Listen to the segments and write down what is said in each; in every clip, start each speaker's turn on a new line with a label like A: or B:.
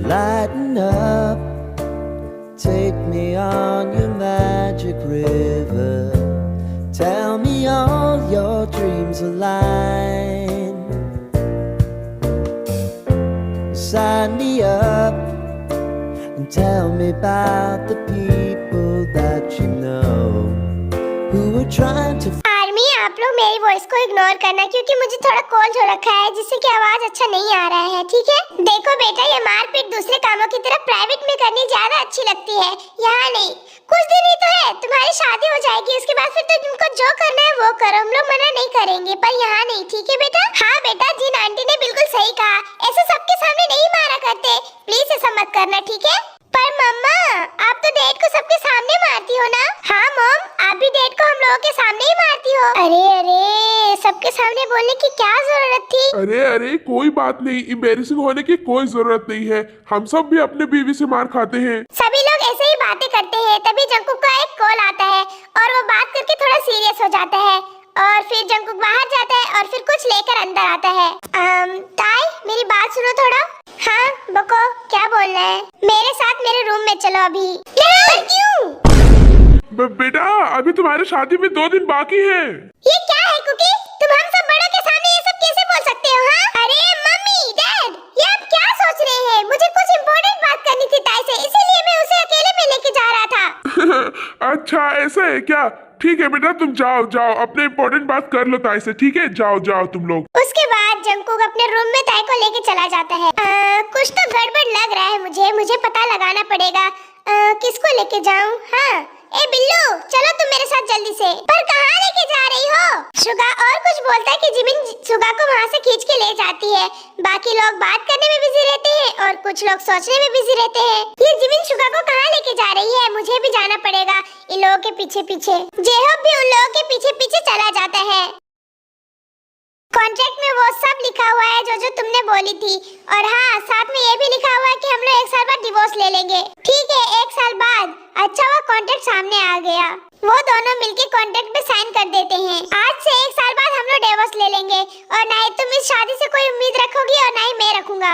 A: Lighten up, take me on your magic river. Tell me all your dreams align. Sign me up and tell me about the people that you know who are trying to.
B: Army, आप लोग मेरी voice को ignore करना क्योंकि मुझे थोड़ा cold हो रखा है जिससे कि आवाज अच्छा नहीं आ रहा है, ठीक है? देखो बेटा, ये मारपीट दूसरे कामों की तरह प्राइवेट में करनी ज्यादा अच्छी लगती है, यहाँ नहीं। कुछ दिन ही तो है, तुम्हारी शादी हो जाएगी, उसके बाद फिर तो तुमको जो करना है वो करो, हम लोग मना नहीं करेंगे, पर यहाँ नहीं, ठीक है बेटा? हाँ बेटा, जिन आंटी ने बिल्कुल सही कहा, ऐसे सबके सामने नहीं मारा करते, प्लीज ऐसा मत करना, ठीक है? पर मम्मा, आप तो डैड को सबके सामने मारती हो ना? हाँ मॉम, आप भी डैड को हम लोगों के सामने ही मारती हो। अरे अरे, सबके सामने बोलने की क्या जरूरत थी?
C: अरे कोई बात नहीं, एम्बैरेसिंग होने की कोई जरूरत नहीं है। हम सब भी अपने बीवी से मार खाते हैं।
B: सभी लोग ऐसे ही बातें करते हैं, तभी जंकुक का एक कॉल आता है और वो बात करके थोड़ा सीरियस हो जाता है और फिर जंकुक बाहर जाता है और फिर कुछ लेकर अंदर आता है। ताई, मेरी बात सुनो थोड़ा। हाँ बको, क्या बोलना है? मेरे साथ मेरे रूम में चलो अभी। क्यों?
C: बेटा, अभी तुम्हारी शादी में 2 दिन बाकी है।
B: ये क्या है कुकी? तुम हम सब बड़ों के सामने ये सब कैसे बोल सकते हो? हाँ? अरे मम्मी, डैड, ये आप क्या सोच रहे हैं? मुझे कुछ इम्पोर्टेंट बात करनी थी ताई से, इसीलिए मैं उसे अकेले में लेके जा रहा था।
C: अच्छा ऐसा है क्या? ठीक है बेटा, तुम जाओ अपने इम्पोर्टेंट बात कर लो ताई से, ठीक है? जाओ तुम लोग।
B: उसके बाद जंकुक अपने रूम में ताई को लेके चला जाता है। कुछ तो गड़बड़ लग रहा है मुझे पता लगाना पड़ेगा। किसको लेके जाऊं? हाँ, ए बिल्लू, चलो तुम मेरे साथ जल्दी से। पर कहाँ लेके जा रही हो? सुगा और कुछ बोलता है कि जिमिन सुगा को वहाँ से खींच के ले जाती है। बाकी लोग बात करने में बिजी रहते हैं और कुछ लोग सोचने में बिजी रहते हैं। ये जिमिन सुगा को कहाँ लेके जा रही है? मुझे भी जाना पड़ेगा इन लोगों के पीछे पीछे। जेहोब भी उन लोगों के पीछे पीछे चला जाता है। कॉन्ट्रैक्ट में वो सब लिखा हुआ है जो तुमने बोली थी, और हाँ, साथ में ये भी लिखा हुआ है कि हम लोग 1 साल बाद डिवोर्स ले लेंगे। ठीक है, 1 साल बाद। अच्छा, वो कॉन्ट्रैक्ट सामने आ गया। वो दोनों मिलके कॉन्ट्रैक्ट पे साइन कर देते हैं। आज से 1 साल बाद हम लोग डिवोर्स ले लेंगे और ना ही तुम इस शादी से कोई उम्मीद रखोगी और ना ही मैं रखूंगा।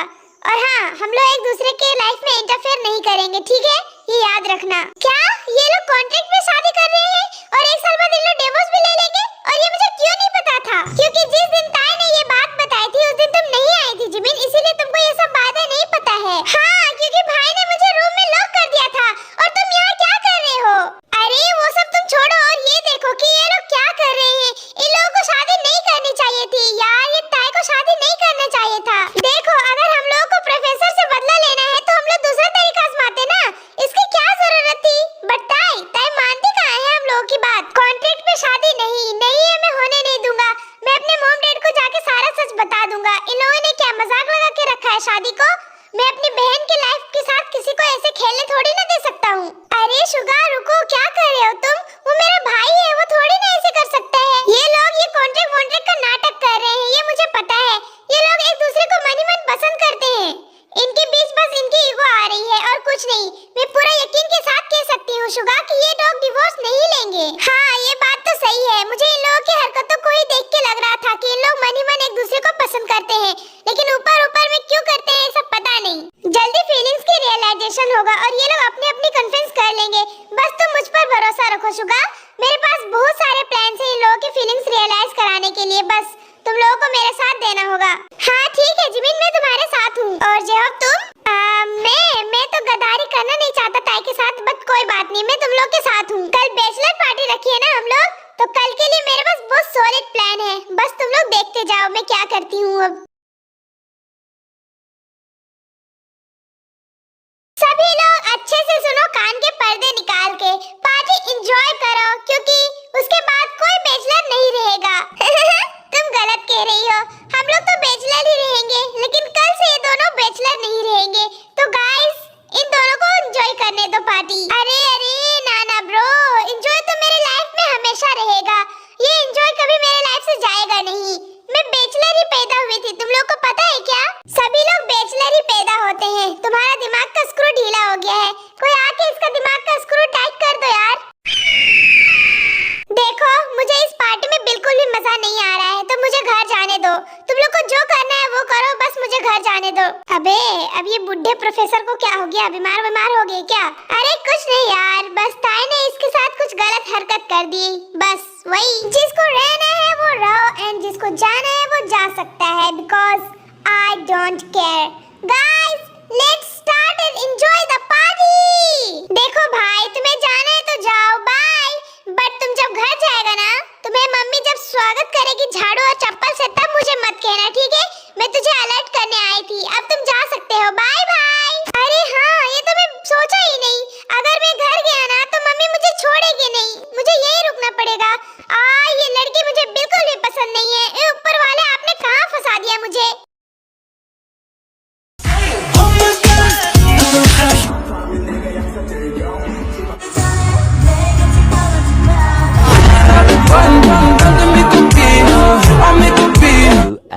B: और हाँ, हम लोग एक दूसरे के लाइफ में इंटरफेयर नहीं करेंगे, ठीक है? ये याद रखना। क्या ये लोग कॉन्ट्रैक्ट में शादी कर रहे हैं और 1 साल बाद इन लोग डिवोर्स भी ले लेंगे? और ये मुझे क्यों नहीं पता था? क्योंकि जिस दिन ताई ने ये बात बताई थी उस दिन तुम नहीं आई थी जिमिन, इसीलिए तुमको ये सब बातें नहीं पता है। हाँ, क्योंकि भाई ने मुझे रूम में लॉक कर दिया था। और तुम यहाँ क्या कर रहे हो? अरे वो सब तुम छोड़ो और ये देखो कि ये लोग क्या कर रहे हैं। इन लोगों को शादी नहीं करनी चाहिए थी यार, ये ताई को शादी नहीं करना चाहिए था। देखो, अगर हम लोगों को प्रोफेसर से बदला लेना है तो हम लोग दूसरा तरीका आजमाते ना, इसकी क्या जरूरत थी? बट ताई मानती कहाँ है हम लोगों की बात? कॉन्ट्रैक्ट पे शादी नहीं है, मैं होने नहीं दूंगा। मैं अपने मॉम डैड को जाके सारा सच बता दूंगा। इन लोगों ने क्या मजाक लगा के रखा है शादी को? मैं अपनी बहन के लाइफ के साथ किसी को ऐसे खेलने थोड़ी ना दे सकता हूँ। अरे शुगा, रुको, क्या कर रहे हो तुम? वो मेरा भाई है, वो थोड़ी ना ऐसे कर सकता है। ये लोग ये कॉन्ट्रैक्ट का नाटक कर रहे हैं, ये मुझे पता है। ये लोग एक दूसरे को मन ही मन पसंद करते हैं। इनके बीच बस इनकी ईगो आ रही है और कुछ नहीं। मैं पूरा यकीन के साथ कह सकती हूँ शुगा कि ये लोग डिवोर्स नहीं लेंगे। हाँ, ये बात तो सही है। मुझे इन लोगों की हरकतों को ही देख के लग रहा था कि इन लोग मन ही मन एक दूसरे को पसंद करते हैं, लेकिन ऊपर में क्यों करते हैं सब पता नहीं। जल्दी फीलिंग्स की रियलाइजेशन होगा और ये लोग अपनी अपनी कन्फेस कर लेंगे। बस तुम मुझ पर भरोसा रखो शुगा, मेरे पास बहुत सारे प्लान है इन लोगों की फीलिंग्स रियलाइज कराने के लिए। बस तुम लोगों को मेरे साथ देना होगा। हाँ ठीक है जिमिन, मैं तुम्हारे साथ हूँ। और जेहोब तुम? मैं तो गद्दारी करना नहीं चाहता ताई के साथ, बट कोई बात नहीं, मैं तुम लोग के साथ हूँ। कल बैचलर पार्टी रखी है ना हम लोग, तो कल के लिए मेरे पास बहुत सॉलिड प्लान है। बस तुम लोग देखते जाओ मैं क्या करती हूँ। अब सभी लोग अच्छे से सुनो, कान के पर्दे निकाल के। पार्टी एंजॉय करो क्योंकि उसके बाद कोई बैचलर नहीं रहेगा। तुम गलत कह रही हो, हम लोग तो बैचलर ही रहेंगे, लेकिन कल से ये दोनों बैचलर नहीं रहेंगे। तो गाइस, इन दोनों को एंजॉय करने दो पार्टी। अरे ना ब्रो, एंजॉय तो मेरे लाइफ में हमेशा रहेगा। ये एंजॉय कभी मेरे लाइफ से जाएगा नहीं। मैं बैचलर ही पैदा हुई थी, तुम लोग को पता है क्या? सभी लोग बैचलर ही पैदा होते हैं। तुम्हारा दिमाग का स्क्रू ढीला हो गया है, कोई आके इसका दिमाग का स्क्रू टाइट कर दो यार। देखो, मुझे इस पार्टी में बिल्कुल भी मजा नहीं आ रहा है, तो मुझे घर जाने दो। तुम लोग लोग को जो करना है वो करो, बस मुझे घर जाने दो। अबे अब ये बुढ़े प्रोफेसर को क्या हो गया, बीमार हो गए क्या? अरे कुछ नहीं यार, बस ताई ने इसके साथ कुछ गलत हरकत कर दी, बस वही। जिसको रहना है वो रहो एंड जिसको जाना है वो जा सकता है, because I don't care. Guys let's start and enjoy the party. देखो भाई तुम्हें जाना है तो जाओ, बाय। बट तुम जब घर जाएगा ना, तुम्हें मम्मी जब स्वागत करेगी झाड़ू और चप्पल से, तब मुझे मत कहना, ठीक है? मैं तुझे अलर्ट करने आई थी, अब तुम जा सकते हो, बाय बाय। अरे हाँ, ये तो मैं सोचा ही नहीं, अगर मैं घर गया ना तो मम्मी मुझे छोड़ेगी नहीं, मुझे यही रुकना पड़ेगा। ये लड़की मुझे बिल्कुल भी पसंद नहीं है। ए ऊपर वाले आपने कहाँ फंसा दिया मुझे?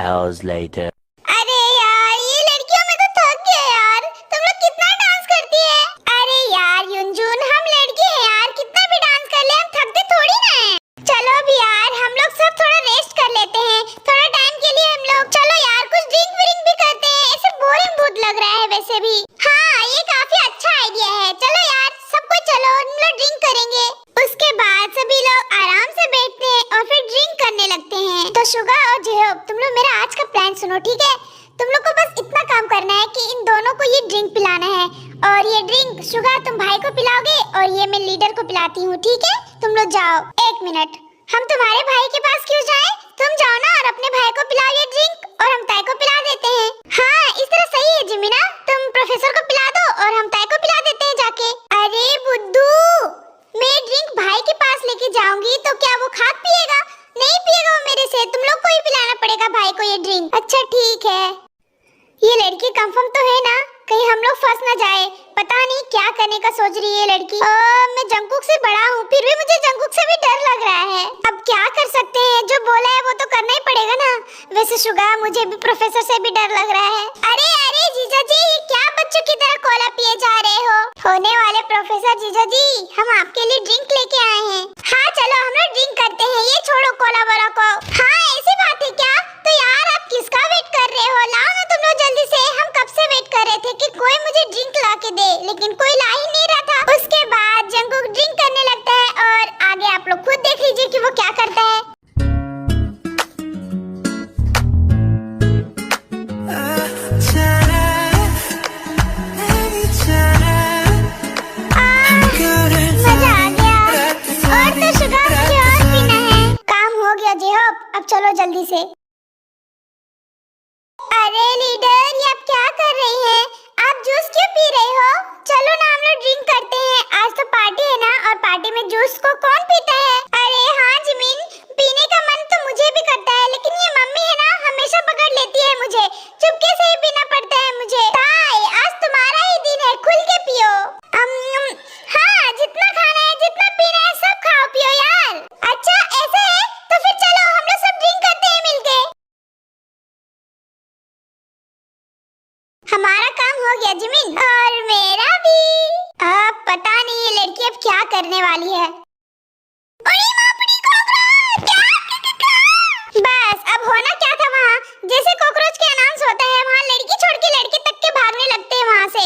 A: Hours later.
B: अरे यार ये लड़कियों में तो थक गए यार, तुम लोग कितना डांस करती है। अरे यार युनजून, हम लड़की हैं यार, कितना भी डांस कर ले हम थकते थोड़ी ना है। चलो अभी यार हम लोग सब थोड़ा रेस्ट कर लेते हैं, थोड़ा टाइम के लिए हम लोग। चलो यार कुछ ड्रिंक व्रिंक भी करते हैं, ऐसे बोरिंग बहुत लग रहा है वैसे भी। हाँ ये काफी अच्छा आइडिया है, चलो यार सबको चलो हम लोग ड्रिंक करेंगे। उसके बाद सभी लोग आराम से बैठते हैं और फिर ड्रिंक करने लगते हैं। तो शुगा और जेहोब तुम लोग मेरा आज का प्लान सुनो, ठीक है? तुम लोग को बस इतना काम करना है कि इन दोनों को ये ड्रिंक पिलाना है, और ये ड्रिंक शुगा तुम भाई को पिलाओगे और ये मैं लीडर को पिलाती हूँ, ठीक है? तुम लोग जाओ। एक मिनट, हम तुम्हारे भाई के पास क्यों जाएं? तुम जाओ ना और अपने भाई को पिलाओ ये ड्रिंक, और हम ताई को पिला देते हैं। हाँ इस तरह सही है जिमिना, तुम प्रोफेसर को पिला दो और हम ताई को पिला देते हैं जाके। अरे बुद्धू, मैं ड्रिंक भाई के पास लेके जाऊंगी तो क्या वो खाद पिएगा? नहीं पिएगा वो मेरे से, तुम लोग को ही पिलाना पड़ेगा भाई को ये ड्रिंक। अच्छा ठीक है। ये लड़की कंफर्म तो है ना, कहीं हम लोग फंस ना जाए। पता नहीं क्या करने का सोच रही है ये लड़की। मैं जंगकुक से बड़ा हूँ, फिर भी मुझे जंगकुक से भी डर लग रहा है। अब क्या कर सकते हैं, जो बोला है वो तो करना ही पड़ेगा ना। वैसे शुगा मुझे भी प्रोफेसर से भी डर लग रहा है। अरे अरे जीजा जी, ये क्या बच्चों की तरह कोला पिए जा रहे हो? होने वाले प्रोफेसर जीजा जी, हम आपके लिए ड्रिंक लेके आए हैं। हाँ चलो हम लोग ड्रिंक करते हैं, ये छोड़ो कोला वोला को। हाँ ऐसी बात है क्या? तो यार आप किसका वेट कर रहे हो? लाओ ना तुम लोग जल्दी से, हम कब से वेट कर रहे थे कि कोई मुझे ड्रिंक ला के दे, लेकिन कोई ला ही नहीं रहा था। उसके बाद जंगकुक ड्रिंक करने लगता है और आगे आप लोग खुद देख लीजिए कि वो क्या करता है। मजा आ गया। और तो शुगर मुझे और पीना है। काम हो गया जेहोब, अब चलो जल्दी से। अरे लीडर, ये आप क्या कर रही हैं? आप जूस क्यों पी रहे हो? चलो ना हम लोग ड्रिंक करते हैं, आज तो पार्टी है ना, और पार्टी में जूस को कौन पीता है? अरे हाँ जिमिन, पीने का मन तो मुझे भी करता है, लेकिन ये मम्मी है ना हमेशा पकड़ लेती है मुझे, चुपके से ही पीना पड़ता है मुझे। ताई आज तुम्हारा ही दिन है, खुल के पियो। हाँ जितना खाना है जितना पीना है सब खाओ पियो यार। अच्छा ऐसा है तो फिर चलो हम लोग सब ड्रिंक करते हैं मिलके। हमारा काम हो गया जिमिन, और मेरा भी। अब पता नहीं ये लड़की अब क्या करने वाली है। बस अब होना क्या था वहाँ, जैसे कॉकरोच के अनाउंस होता है वहाँ लड़की छोड़ के लड़के तक के भागने लगते हैं वहाँ से।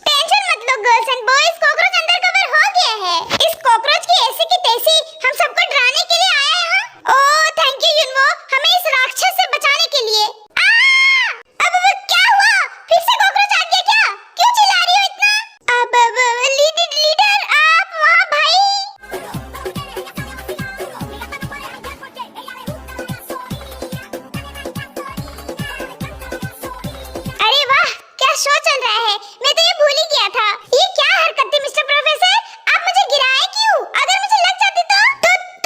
B: टेंशन मत लो girls and boys, cockroach under cover हो गया है। इस कॉकरोच की ऐसी की तैसी हम सबको डराने के लिए आया है। ओह थैंक यू युनवो, हमें इस राक्षस से बचाने के लिए। अब क्या हुआ? फिर से कॉकरोच आ गया क्या? क्यों चिल्ला रही हो इतना? अब लीडर आप वहाँ भाई। अरे वाह क्या शो चल रहा है, मैं तो ये भूल ही गया था। ये क्या हरकत थी मिस्टर प्रोफेसर, आप मुझे गिराए क्यों? अगर मुझे लग जाती तो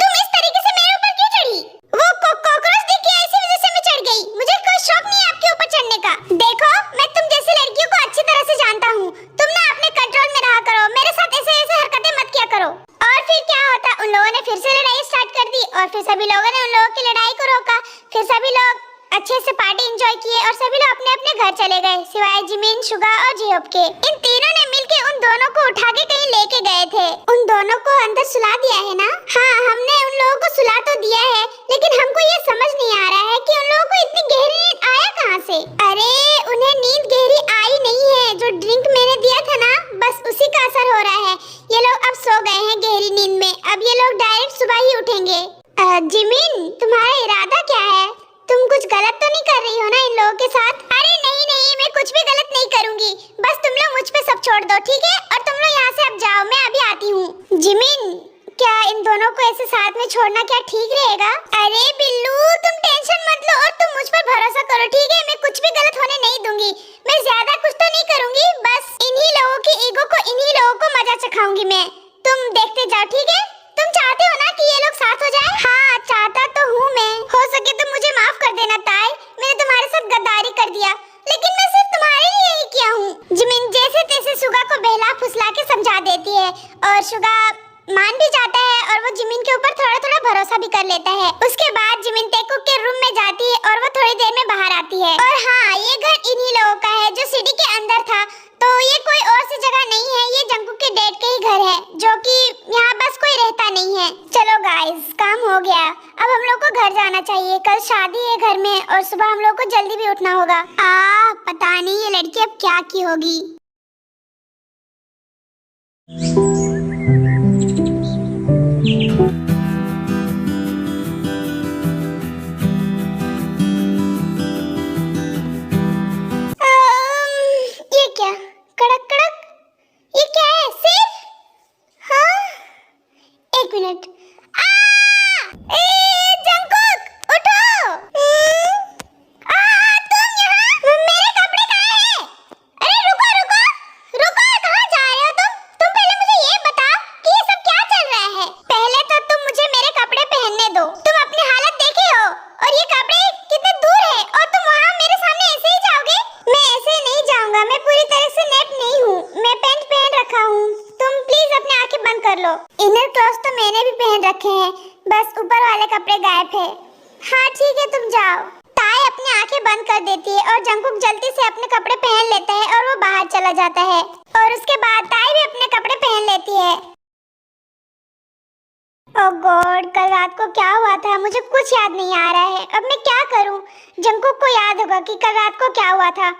B: तुम इस तरीके से मेरे ऊपर क्यों चढ़ी? वो कॉकरोच देख के ऐसी वजह से मैं चढ़ गई, मुझे कोई शौक नहीं है आपके ऊपर चढ़ने का। देखो मैं तुम जैसी लड़कियों को अच्छी तरह से जानता हूँ, तुम ना अपने कंट्रोल में रहा करो, मेरे साथ ऐसे हरकतें मत किया करो। और फिर क्या होता, उन लोगों ने फिर से लड़ाई स्टार्ट कर दी और फिर सभी लोगों ने उन लोगों की लड़ाई को रोका। फिर सभी लोग अच्छे से पार्टी एंजॉय किए और सभी लोग अपने अपने घर चले गए, सिवाय जिमिन, शुगा और जेहोब के। इन तीनों ने मिलके उन दोनों को उठा के कहीं लेके गए थे। उन दोनों को अंदर सुला दिया है ना? हाँ, हमने उन लोगों को सुला तो दिया है, लेकिन हमको ये समझ नहीं आ रहा है कि उन लोगों को इतनी गहरी नींद आया कहाँ से? अरे उन्हें नींद गहरी आई नहीं है, जो ड्रिंक मैंने दिया था ना, बस उसी का असर हो रहा है। ये लोग अब सो गए हैं गहरी नींद में, अब ये लोग डायरेक्ट सुबह ही उठेंगे। जिमिन, तुम्हारा इरादा क्या है? तुम कुछ गलत तो नहीं कर रही हो ना इन लोगों के साथ? अरे नहीं नहीं, मैं कुछ भी गलत नहीं करूंगी, बस तुम लोग मुझ पे सब छोड़ दो, ठीक है? और तुम लोग यहाँ से अब जाओ, मैं अभी आती हूँ। जिमिन, क्या इन दोनों को ऐसे साथ में छोड़ना क्या ठीक रहेगा? अरे बिल्लू, तुम टेंशन मत लो और तुम मुझ पर भरोसा करो, ठीक है? मैं कुछ भी गलत होने नहीं दूंगी, मैं ज्यादा कुछ तो नहीं करूंगी, बस इन्हीं लोगों की ईगो को, इन्हीं लोगों को मजा चखाऊंगी मैं। तुम देखते जाओ, ठीक है? तुम चाहते हो ना कि ये लोग साथ हो जाएं? हाँ, चाहता तो हूँ मैं। हो सके तो मुझे माफ कर देना ताई, मैंने तुम्हारे साथ गद्दारी कर दिया, लेकिन मैं सिर्फ तुम्हारे लिए ही किया हूँ। जिमिन जैसे तैसे सुगा को बहला फुसला के समझा देती है और सुगा मान भी जाता है और वो जिमिन के ऊपर थोड़ा थोड़ा भरोसा भी कर लेता है। उसके बाद जिमिन तेकुक के रूम में जाती है और वो थोड़ी देर में बाहर आती है। और हाँ, ये घर इन्हीं लोगों का है जो सिटी के अंदर था, तो ये कोई और सी जगह नहीं है, ये जंकुक के डैड के ही घर है, जो कि यहाँ बस कोई रहता नहीं है। चलो गाइस, काम हो गया, अब हम लोग को घर जाना चाहिए, कल शादी है घर में और सुबह हम लोग को जल्दी भी उठना होगा। पता नहीं ये लड़की अब क्या की होगी। ये क्या कड़क कड़क, ये क्या है? सिर्फ हाँ, एक मिनट। जंकुक उठो। तुम यहाँ, मेरे कपड़े कहाँ हैं? अरे रुको रुको रुको, कहाँ जा रहे हो तुम पहले मुझे ये बताओ कि ये सब क्या चल रहा है। पहले तो तुम मुझे मेरे कपड़े पहनने दो, तुम अपनी हालत देखे हो और ये कपड़े कितने दूर है और तुम वहाँ मेरे सामने ऐसे ही जाओगे? मैं ऐसे नहीं जाऊंगा, मैं पूरी तरह से नेट नहीं हूँ, मैं पैंट पहन रखा हूँ, तुम प्लीज अपनी आंखें बंद कर लो। इनर क्लॉथ्स तो मैंने भी पहन रखे हैं, बस ऊपर वाले कपड़े गायब है। हाँ ठीक है, तुम जाओ। ताई अपनी आंखें बंद कर देती है और जंकुक जल्दी से अपने कपड़े पहन लेता है और वो बाहर चला जाता है और उसके बाद ताई भी अपने कपड़े पहन लेती है। ओह गॉड, कल रात को क्या हुआ था मुझे कुछ याद नहीं आ रहा है, अब मैं क्या करूं? जंकुक को याद होगा कि कल रात को क्या हुआ था।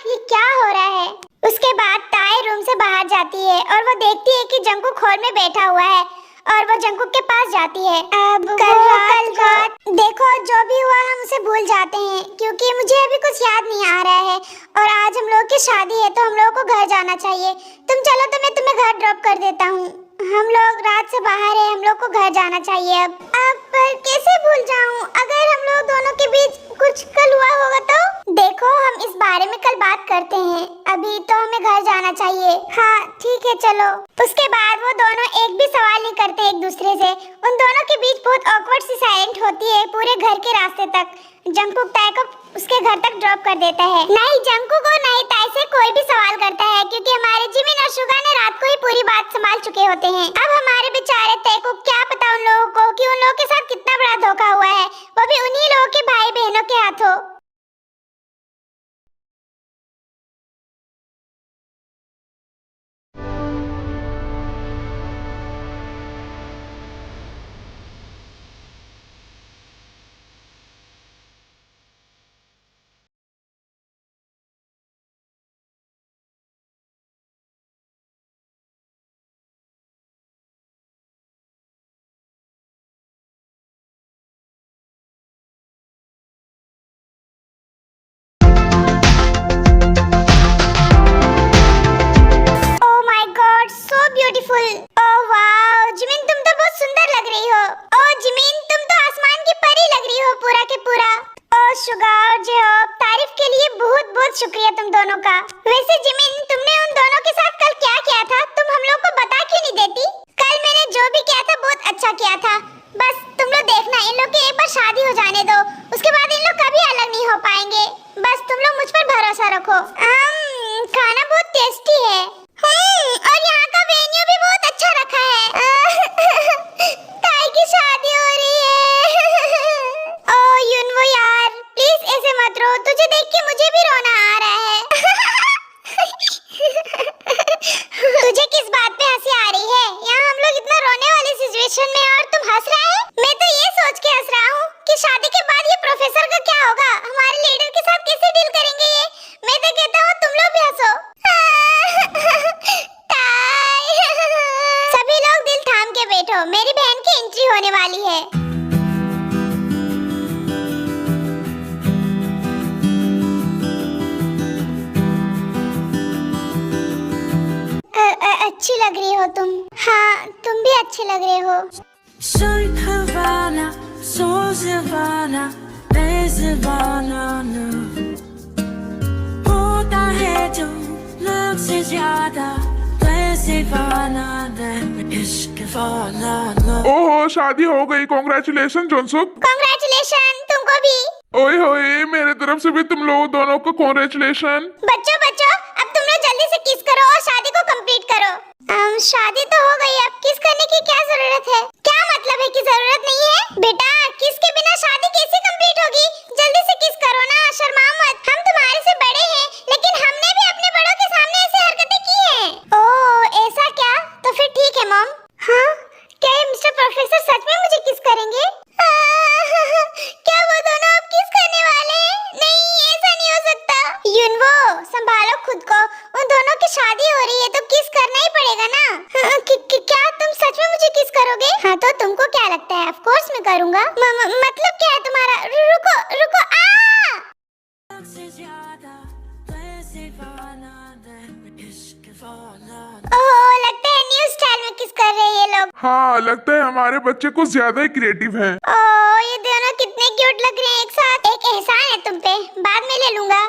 B: ये क्या हो रहा है? उसके बाद ताई रूम से बाहर जाती है और वो देखती है कि जंकुक हॉल में बैठा हुआ है और वो जंकुक के पास जाती है। अब कल रात देखो, जो भी हुआ हम उसे भूल जाते हैं क्योंकि मुझे अभी कुछ याद नहीं आ रहा है और आज हम लोग की शादी है तो हम लोग को घर जाना चाहिए। तुम चलो तो मैं तुम्हें घर ड्रॉप कर देता हूँ, हम लोग रात से बाहर है, हम लोग को घर जाना चाहिए। अब पर कैसे भूल जाऊं? अगर हम लोग दोनों के बीच कुछ कल हुआ होगा तो? देखो, हम इस बारे में कल बात करते हैं, अभी तो हमें घर जाना चाहिए। हाँ ठीक है, चलो। उसके बाद वो दोनों एक भी सवाल नहीं करते एक दूसरे से, उन दोनों के बीच बहुत ऑकवर्ड सी साइलेंट होती है पूरे घर के रास्ते तक। जंकुक ताई को उसके घर तक ड्रॉप कर देता है। नहीं जंकुक और नहीं ताई से कोई भी सवाल करता है क्योंकि हमारे जिमिन और सुगा ने रात को ही पूरी बात संभाल चुके होते हैं। अब हमारे बेचारे ताई को क्या पता उन लोगों को कि उन लोगों के साथ कितना बड़ा धोखा हुआ है, वो भी उन्हीं लोगों के भाई बहनों के हाथों। ब्यूटीफुल। ओह वाओ जिमिन, तुम तो बहुत सुंदर लग रही हो। ओह जिमिन, तुम तो आसमान की परी लग रही हो पूरा के पूरा। ओह सुगा और जेहोब, तारीफ के लिए बहुत बहुत शुक्रिया तुम दोनों का। वैसे जिमिन, तुमने उन दोनों के साथ कल क्या किया था, तुम हम लोग को बता क्यों नहीं देती? कल मैंने जो भी किया था बहुत अच्छा किया था, बस तुम लोग देखना, इन लोग की एक बार शादी हो जाने दो, उसके बाद इन लोग कभी अलग नहीं हो पाएंगे, बस तुम लोग मुझ पर भरोसा रखो। खाना बहुत टेस्टी है और यहाँ का वेन्यू भी बहुत अच्छा रखा है। ताई की शादी हो रही है। ओह युनवो यार, प्लीज ऐसे मत रो, तुझे देख के मुझे भी रोना आ रहा है। होगा? हमारे लीडर के साथ कैसे डील करेंगे ये? मैं तो कहता हूँ तुम लोग भी हंसो। ताई। सभी लोग दिल थाम के बैठो, मेरी बहन की एंट्री होने वाली है। अच्छी लग रही हो तुम। हाँ, तुम भी अच्छे लग रहे हो।
D: Soy Havana, soy Savannah, मैं Savannah होता है जो लोग से ज्यादा, मैं Savannah, इश्क वाला।
C: ओहो, शादी हो गई। कॉन्ग्रेचुलेशन जोनसुक।
B: कांग्रेचुलेशन तुमको भी।
C: ओए होए, मेरे तरफ से भी तुम लोग दोनों को कॉन्ग्रेचुलेशन।
B: बच्चों बच्चों, अब तुम लोग जल्दी से किस करो और शादी को कंप्लीट करो। शादी तो हो गई, अब किस करने की क्या जरूरत है? क्या मतलब है कि जरूरत नहीं है? बेटा, किस के बिना शादी कैसे कंप्लीट होगी? जल्दी से किस करो ना, शर्माओ मत। हम तुम्हारे से बड़े हैं, लेकिन हमने भी अपने बड़ों के सामने ऐसी हरकतें की हैं। ओह, ऐसा क्या? तो फिर ठीक है मॉम। हाँ, क्या ये मिस्टर प्रोफेसर सच में मुझे किस करेंगे? क्या वो दोनों अब किस करने वाले हैं? नहीं, ऐसा नहीं हो सकता। युनवो, संभालो खुद को। उन दोनों की शादी हो रही है तो किस करना ही पड़ेगा ना। क्या तुम सच में मुझे किस करोगे? हाँ, तो तुमको क्या लगता है? ऑफ कोर्स मैं करूँगा। मतलब क्या है तुम्हारा? रुको रुको। ओह, लगता है न्यू स्टाइल में किस कर रहे हैं ये लोग।
C: हाँ, लगता है हमारे बच्चे कुछ ज्यादा ही क्रिएटिव हैं।
B: ओह, ये दोनों कितने क्यूट लग रहे हैं एक साथ। एक एहसान है तुम पे, बाद में ले लूंगा।